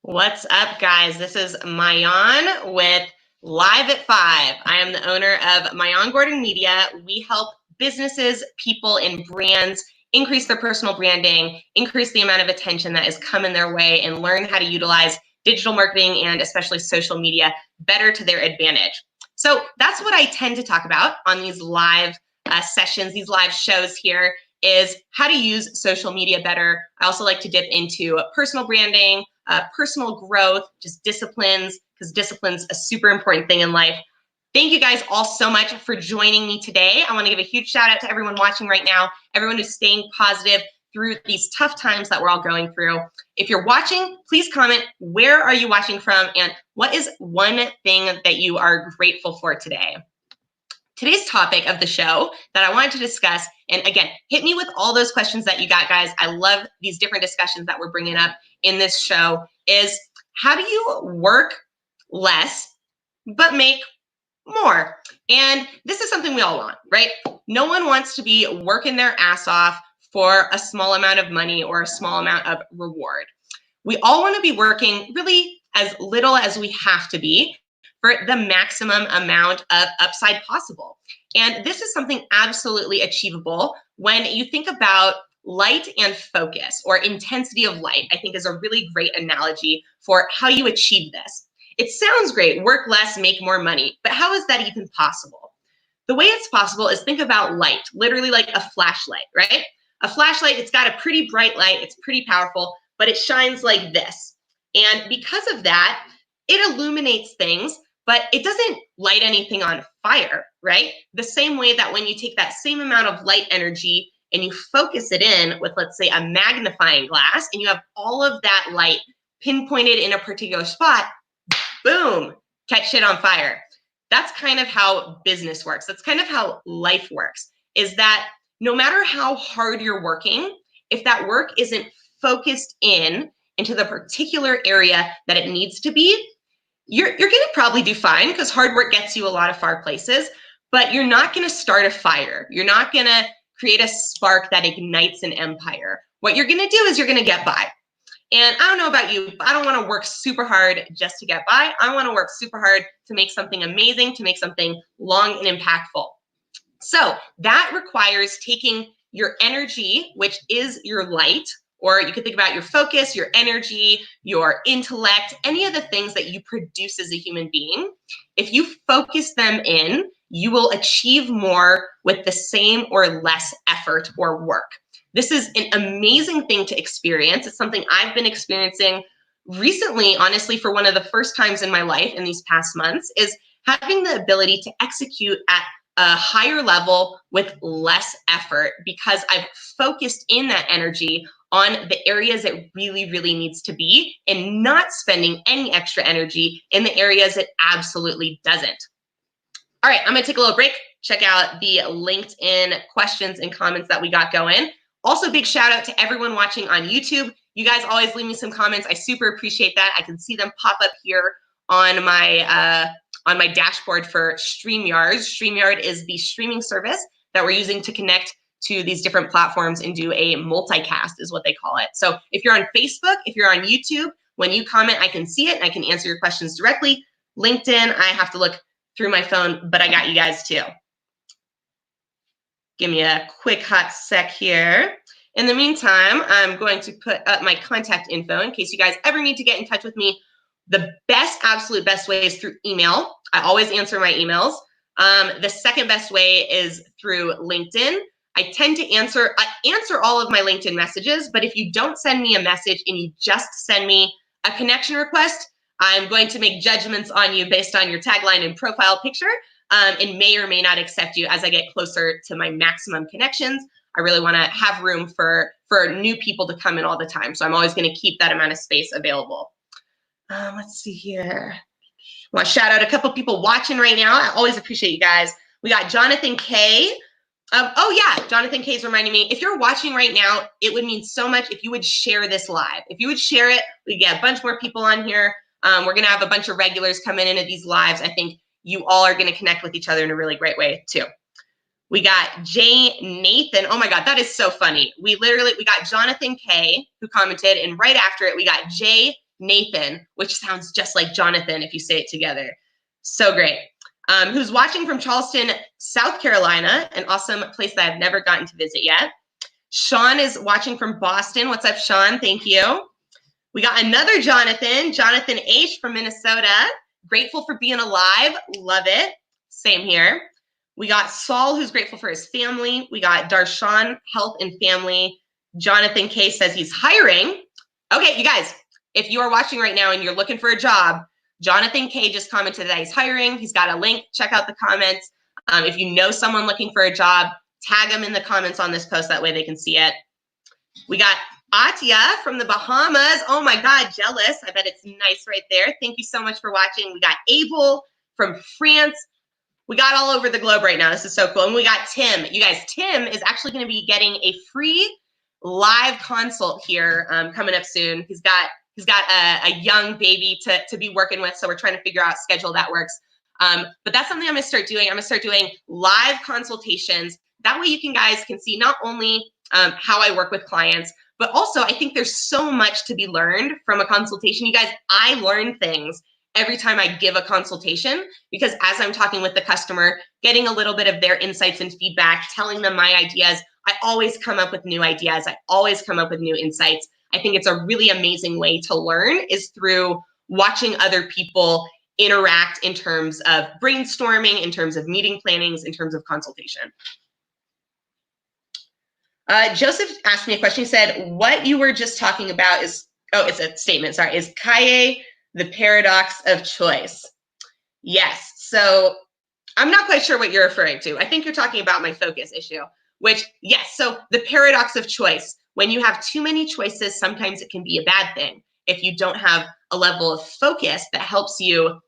What's up, guys? This is Mayan with Live at 5. I am the owner of Mayan Gordon Media. We help businesses, people, and brands increase their personal branding, increase the amount of attention that is coming their way, and learn how to utilize digital marketing and especially social media better to their advantage. So that's what I tend to talk about on these live sessions, these live shows here, is how to use social media better. I also like to dip into personal branding, personal growth, just disciplines, because discipline's a super important thing in life. Thank you guys all so much for joining me today. I want to give a huge shout out to everyone watching right now, everyone who's staying positive through these tough times that we're all going through. If you're watching, please comment, where are you watching from, and what is one thing that you are grateful for today? Today's topic of the show that I wanted to discuss, and again, hit me with all those questions that you got, guys. I love these different discussions that we're bringing up in this show, is how do you work less but make more? And this is something we all want, right? No one wants to be working their ass off for a small amount of money or a small amount of reward. We all want to be working really as little as we have to be for the maximum amount of upside possible. And this is something absolutely achievable when you think about light and focus, or intensity of light, I think is a really great analogy for how you achieve this. It sounds great, work less, make more money, but how is that even possible? The way it's possible is, think about light, literally like a flashlight, right? A flashlight, it's got a pretty bright light, it's pretty powerful, but it shines like this. And because of that, it illuminates things, but it doesn't light anything on fire, right? The same way that when you take that same amount of light energy and you focus it in with, let's say, a magnifying glass, and you have all of that light pinpointed in a particular spot, boom, catch it on fire. That's kind of how business works. That's kind of how life works, is that no matter how hard you're working, if that work isn't focused into the particular area that it needs to be, you're going to probably do fine, because hard work gets you a lot of far places, but you're not going to start a fire. You're not going to create a spark that ignites an empire. What you're going to do is you're going to get by. And I don't know about you, but I don't want to work super hard just to get by. I want to work super hard to make something amazing, to make something long and impactful. So that requires taking your energy, which is your light, or you could think about your focus, your energy, your intellect, any of the things that you produce as a human being. If you focus them in, you will achieve more with the same or less effort or work. This is an amazing thing to experience. It's something I've been experiencing recently, honestly, for one of the first times in my life in these past months, is having the ability to execute at a higher level with less effort, because I've focused in that energy on the areas it really, really needs to be, and not spending any extra energy in the areas it absolutely doesn't. All right, I'm gonna take a little break, check out the LinkedIn questions and comments that we got going. Also, big shout out to everyone watching on YouTube. You guys always leave me some comments. I super appreciate that. I can see them pop up here on my dashboard for StreamYard. StreamYard is the streaming service that we're using to connect to these different platforms and do a multicast, is what they call it. So if you're on Facebook, if you're on YouTube, when you comment, I can see it and I can answer your questions directly. LinkedIn, I have to look through my phone, but I got you guys too. Give me a quick hot sec here. In the meantime, I'm going to put up my contact info in case you guys ever need to get in touch with me. The best, absolute best way is through email. I always answer my emails. The second best way is through LinkedIn. I tend to answer all of my LinkedIn messages, but if you don't send me a message and you just send me a connection request, I'm going to make judgments on you based on your tagline and profile picture, and may or may not accept you as I get closer to my maximum connections. I really want to have room for new people to come in all the time, so I'm always going to keep that amount of space available. Let's see here. I want to shout out a couple people watching right now. I always appreciate you guys. We got Jonathan K. Oh yeah, Jonathan K is reminding me, if you're watching right now, it would mean so much if you would share this live. If you would share it, we get a bunch more people on here. We're going to have a bunch of regulars coming into these lives. I think you all are going to connect with each other in a really great way too. We got Jay Nathan. Oh my God, that is so funny. We got Jonathan K who commented, and right after it, we got Jay Nathan, which sounds just like Jonathan if you say it together. So great. Who's watching from Charleston, South Carolina, an awesome place that I've never gotten to visit yet. Sean is watching from Boston. What's up, Sean? Thank you. We got another Jonathan, Jonathan H. from Minnesota. Grateful for being alive. Love it. Same here. We got Saul, who's grateful for his family. We got Darshan, health and family. Jonathan K says he's hiring. Okay, you guys, if you are watching right now and you're looking for a job, Jonathan K just commented that he's hiring. He's got a link. Check out the comments. If you know someone looking for a job, tag them in the comments on this post. That way they can see it. We got Atia from the Bahamas. Oh my God, jealous. I bet it's nice right there. Thank you so much for watching. We got Abel from France. We got all over the globe right now. This is so cool. And we got Tim. You guys, Tim is actually going to be getting a free live consult here coming up soon. He's got a young baby to be working with, so we're trying to figure out a schedule that works. But that's something I'm going to start doing. I'm going to start doing live consultations. That way you guys can see not only how I work with clients, but also I think there's so much to be learned from a consultation. You guys, I learn things every time I give a consultation, because as I'm talking with the customer, getting a little bit of their insights and feedback, telling them my ideas, I always come up with new ideas. I always come up with new insights. I think it's a really amazing way to learn is through watching other people interact in terms of brainstorming, in terms of meeting plannings, in terms of consultation. Joseph asked me a question. He said, what you were just talking about is, oh, it's a statement, sorry, is Kaye the paradox of choice? Yes, so I'm not quite sure what you're referring to. I think you're talking about my focus issue, which, yes, so the paradox of choice. When you have too many choices, sometimes it can be a bad thing. If you don't have a level of focus that helps you,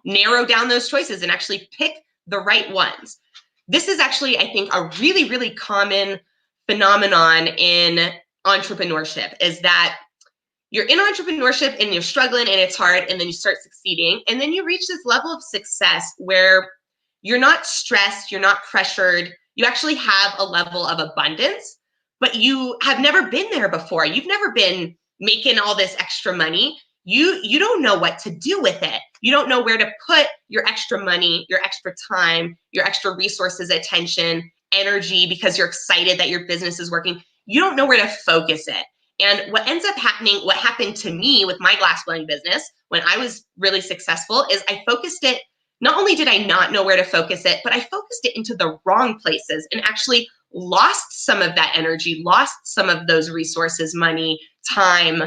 narrow down those choices and actually pick the right ones. This is actually, I think, a really, really common phenomenon in entrepreneurship, is that you're in entrepreneurship and you're struggling and it's hard, and then you start succeeding, and then you reach this level of success where you're not stressed, you're not pressured, you actually have a level of abundance, but you have never been there before. You've never been making all this extra money. You don't know what to do with it. You don't know where to put your extra money, your extra time, your extra resources, attention, energy, because you're excited that your business is working. You don't know where to focus it. And what ends up happening, what happened to me with my glass blowing business when I was really successful, is I focused it, not only did I not know where to focus it, but I focused it into the wrong places and actually lost some of that energy, lost some of those resources, money, time,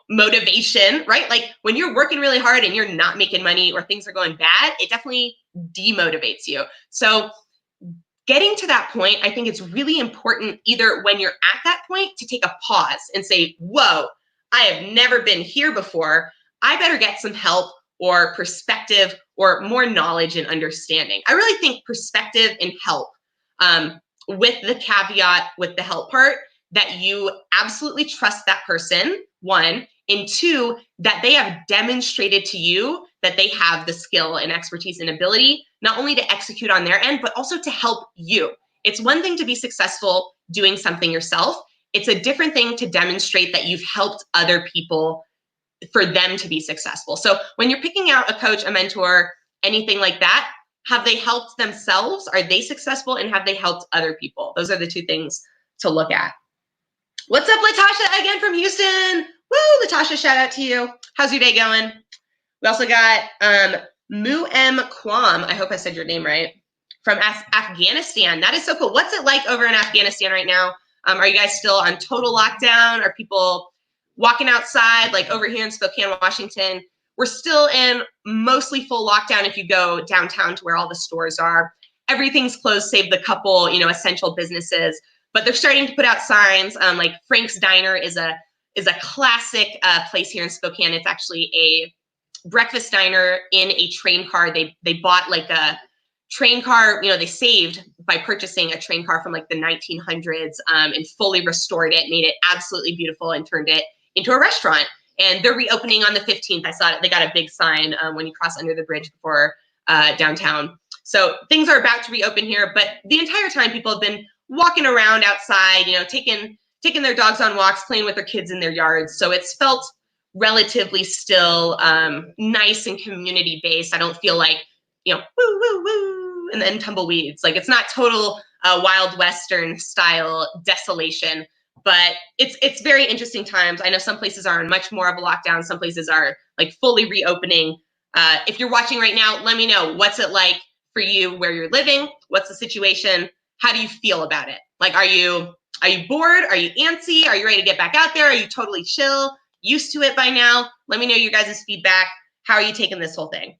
motivation, right? Like when you're working really hard and you're not making money or things are going bad, it definitely demotivates you. So getting to that point, I think it's really important, either when you're at that point, to take a pause and say, whoa, I have never been here before. I better get some help or perspective or more knowledge and understanding. I really think perspective and help, with the caveat with the help part, that you absolutely trust that person, one, and two, that they have demonstrated to you that they have the skill and expertise and ability, not only to execute on their end, but also to help you. It's one thing to be successful doing something yourself. It's a different thing to demonstrate that you've helped other people for them to be successful. So when you're picking out a coach, a mentor, anything like that, have they helped themselves? Are they successful? And have they helped other people? Those are the two things to look at. What's up, Latasha, again from Houston? Woo, Latasha, shout out to you. How's your day going? We also got Mu M Kwam, I hope I said your name right, from Afghanistan. That is so cool. What's it like over in Afghanistan right now? Are you guys still on total lockdown? Are people walking outside? Like over here in Spokane, Washington, we're still in mostly full lockdown if you go downtown to where all the stores are. Everything's closed save the couple, essential businesses. But they're starting to put out signs. Like Frank's Diner is a classic place here in Spokane. It's actually a breakfast diner in a train car. They bought like a train car, they saved by purchasing a train car from like the 1900s and fully restored it, made it absolutely beautiful, and turned it into a restaurant. And they're reopening on the 15th. I saw it. They got a big sign when you cross under the bridge before downtown. So things are about to reopen here, but the entire time people have been walking around outside, taking taking their dogs on walks, playing with their kids in their yards. So it's felt relatively still nice and community based. I don't feel like, woo, woo, woo, and then tumbleweeds. Like it's not total Wild Western style desolation, but it's very interesting times. I know some places are in much more of a lockdown. Some places are like fully reopening. If you're watching right now, let me know, what's it like for you where you're living? What's the situation? How do you feel about it? Like, are you bored? Are you antsy? Are you ready to get back out there? Are you totally chill, used to it by now? Let me know your guys' feedback. How are you taking this whole thing?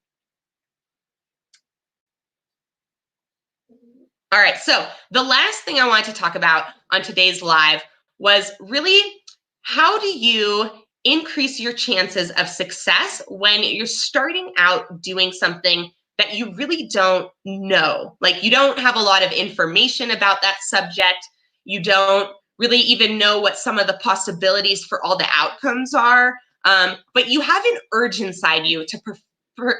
All right, so the last thing I wanted to talk about on today's live was really, how do you increase your chances of success when you're starting out doing something that you really don't know? Like, you don't have a lot of information about that subject. You don't really even know what some of the possibilities for all the outcomes are. But you have an urge inside you to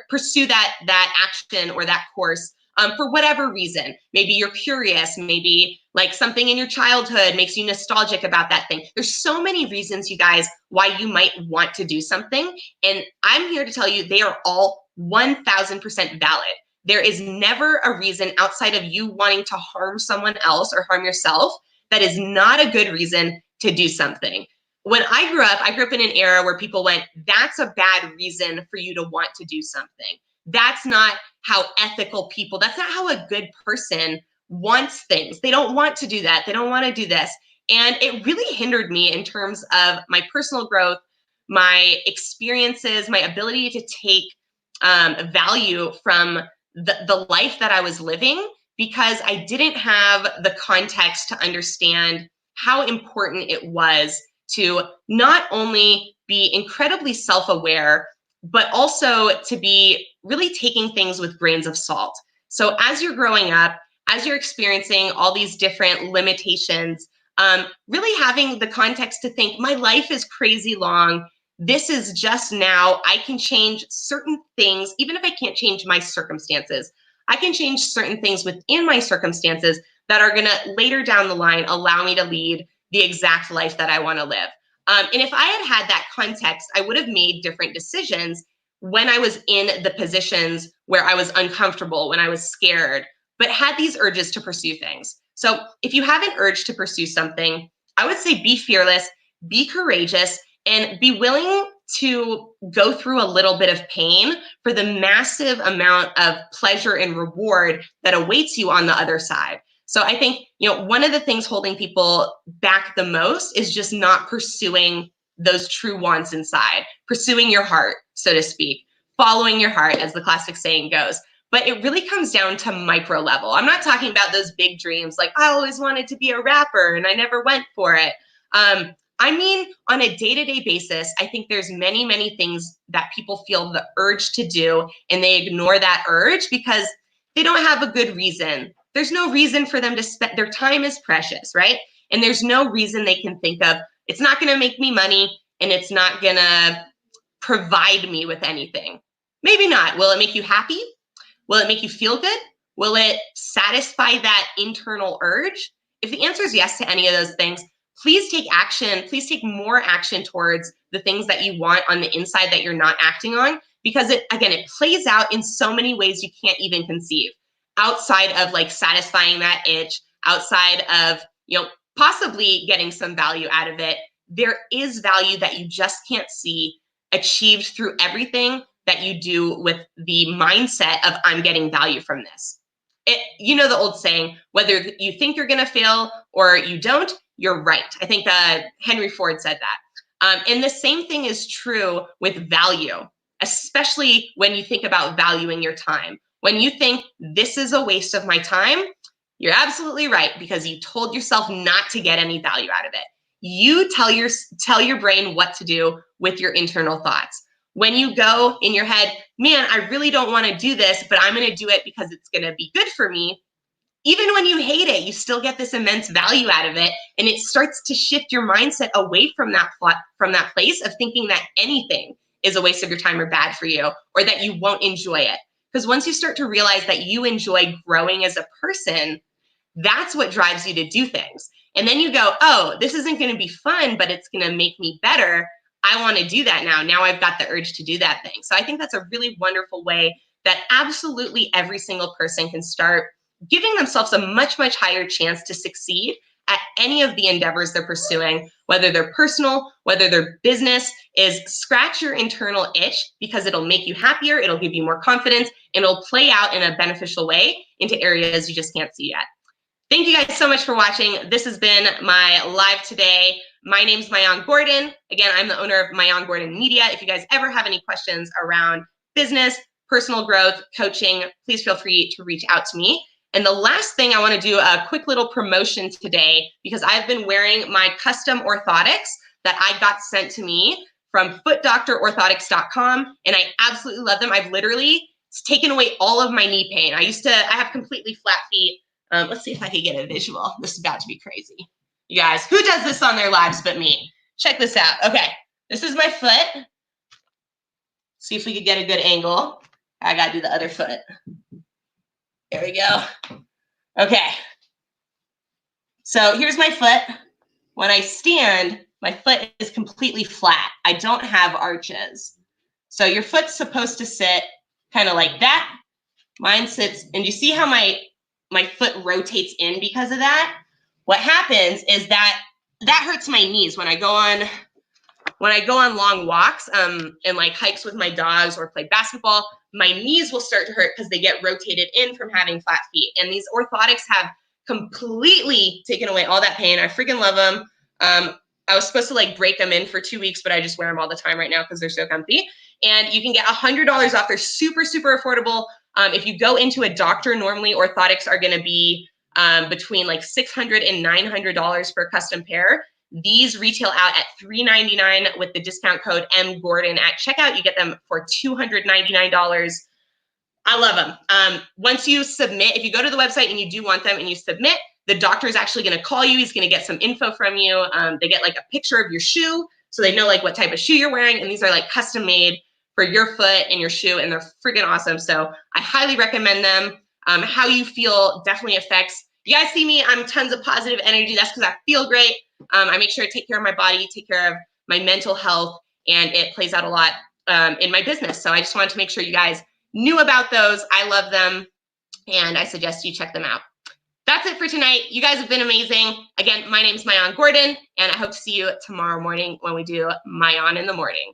pursue that action or that course for whatever reason. Maybe you're curious, maybe like something in your childhood makes you nostalgic about that thing. There's so many reasons, you guys, why you might want to do something. And I'm here to tell you they are all 1000% valid. There is never a reason outside of you wanting to harm someone else or harm yourself that is not a good reason to do something. When I grew up in an era where people went, that's a bad reason for you to want to do something. That's not how ethical people, that's not how a good person wants things. They don't want to do that. They don't want to do this. And it really hindered me in terms of my personal growth, my experiences, my ability to take value from the life that I was living, because I didn't have the context to understand how important it was to not only be incredibly self-aware, but also to be really taking things with grains of salt. So as you're growing up, as you're experiencing all these different limitations, really having the context to think, my life is crazy long. This is just now. I can change certain things, even if I can't change my circumstances. I can change certain things within my circumstances that are going to later down the line allow me to lead the exact life that I want to live. And if I had that context, I would have made different decisions when I was in the positions where I was uncomfortable, when I was scared, but had these urges to pursue things. So if you have an urge to pursue something, I would say be fearless, be courageous, and be willing to go through a little bit of pain for the massive amount of pleasure and reward that awaits you on the other side. So I think, one of the things holding people back the most is just not pursuing those true wants inside, pursuing your heart, so to speak, following your heart, as the classic saying goes. But it really comes down to micro level. I'm not talking about those big dreams, like I always wanted to be a rapper and I never went for it. I mean, on a day-to-day basis, I think there's many, many things that people feel the urge to do, and they ignore that urge because they don't have a good reason. There's no reason for them to spend, their time is precious, right? And there's no reason they can think of, it's not going to make me money and it's not going to provide me with anything. Maybe not. Will it make you happy? Will it make you feel good? Will it satisfy that internal urge? If the answer is yes to any of those things, please take action. Please take more action towards the things that you want on the inside that you're not acting on, because it plays out in so many ways you can't even conceive, outside of like satisfying that itch, outside of, possibly getting some value out of it. There is value that you just can't see achieved through everything that you do with the mindset of, I'm getting value from this. The old saying, whether you think you're going to fail or you don't, you're right. I think Henry Ford said that. And the same thing is true with value, especially when you think about valuing your time. When you think this is a waste of my time, you're absolutely right, because you told yourself not to get any value out of it. You tell your brain what to do with your internal thoughts. When you go in your head, man, I really don't want to do this, but I'm going to do it because it's going to be good for me. Even when you hate it, you still get this immense value out of it. And it starts to shift your mindset away from that place of thinking that anything is a waste of your time or bad for you, or that you won't enjoy it. Because once you start to realize that you enjoy growing as a person, that's what drives you to do things. and then you go, oh, this isn't going to be fun, but it's going to make me better. I want to do that now. Now I've got the urge to do that thing. So I think that's a really wonderful way that absolutely every single person can start giving themselves a much, much higher chance to succeed at any of the endeavors they're pursuing, whether they're personal, whether they're business, is scratch your internal itch, because it'll make you happier, it'll give you more confidence, and it'll play out in a beneficial way into areas you just can't see yet. Thank you guys so much for watching. This has been my live today. My name's Mayan Gordon. Again, I'm the owner of Mayan Gordon Media. If you guys ever have any questions around business, personal growth, coaching, please feel free to reach out to me. And the last thing, I want to do a quick little promotion today, because I've been wearing my custom orthotics that I got sent to me from footdoctororthotics.com, and I absolutely love them. I've literally taken away all of my knee pain. I have completely flat feet. Let's see if I can get a visual. This is about to be crazy. You guys, who does this on their lives but me? Check this out. Okay, this is my foot. See if we could get a good angle. I gotta do the other foot. There we go. Okay. So here's my foot. When I stand, my foot is completely flat. I don't have arches. So your foot's supposed to sit kind of like that. Mine sits, and you see how my foot rotates in because of that? What happens is that hurts my knees when I go on long walks and like hikes with my dogs or play basketball. My knees will start to hurt because they get rotated in from having flat feet. And these orthotics have completely taken away all that pain. I freaking love them. I was supposed to like break them in for 2 weeks, but I just wear them all the time right now because they're so comfy. And you can get $100 off. They're super, super affordable. If you go into a doctor, normally orthotics are going to be between like $600 and $900 for a custom pair. These retail out at $399 with the discount code MGordon at checkout. You get them for $299. I love them. Once you submit, if you go to the website and you do want them and you submit, the doctor is actually going to call you. He's going to get some info from you. They get like a picture of your shoe, so they know like what type of shoe you're wearing. And these are like custom made for your foot and your shoe, and they're freaking awesome. So I highly recommend them. How you feel definitely affects. You guys see me, I'm tons of positive energy. That's because I feel great. I make sure I take care of my body, take care of my mental health, and it plays out a lot in my business. So I just wanted to make sure you guys knew about those. I love them, and I suggest you check them out. That's it for tonight. You guys have been amazing. Again, my name is Mayan Gordon, and I hope to see you tomorrow morning when we do Mayan in the Morning.